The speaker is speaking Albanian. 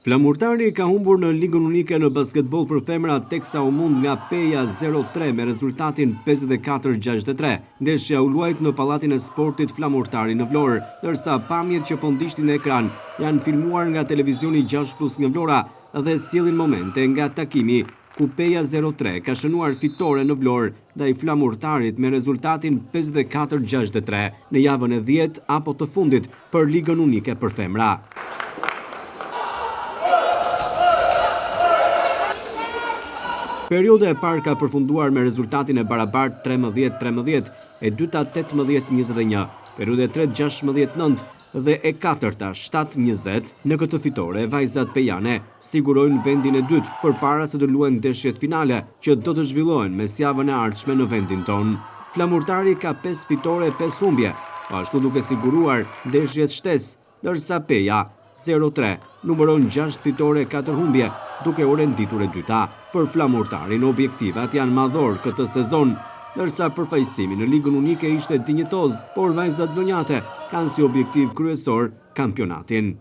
Flamurtari ka humbur në Ligën Unike në basketbol për femra teksa u mund nga Peja 0-3 me rezultatin 54-63. Ndeshja u luajt në Pallatin e Sportit Flamurtari në Vlorë, ndërsa pamjet që po ndiqnin në ekran janë filmuar nga televizioni 6+ nga Vlora dhe sjellin momente nga takimi ku Peja 0-3 ka shënuar fitore në Vlorë ndaj Flamurtarit me rezultatin 54-63 në javën e 10 apo të fundit për Ligën Unike për femra. Perioda e parë ka përfunduar me rezultatin e barabartë 13-13, e dyta 18-21, perioda e tretë 16-9 dhe e katërta 7-20. Në këtë fitore, vajzat pejane sigurojnë vendin e dytë përpara se të luajnë ndeshjet finale që do të zhvillohen mes javën e ardhshme në vendin tonë. Flamurtari ka 5 fitore e 5 humbje, ashtu duke siguruar ndeshjet shtesë, ndërsa Peja 0-3 numëron 6 fitore e 4 humbje, duke u renditur e dyta. Për Flamurtarin, objektivat janë madhor këtë sezon, ndërsa përfaqësimi në Ligën Unike ishte dinjitoz, por vajzat vlonjate kanë si objektiv kryesor kampionatin.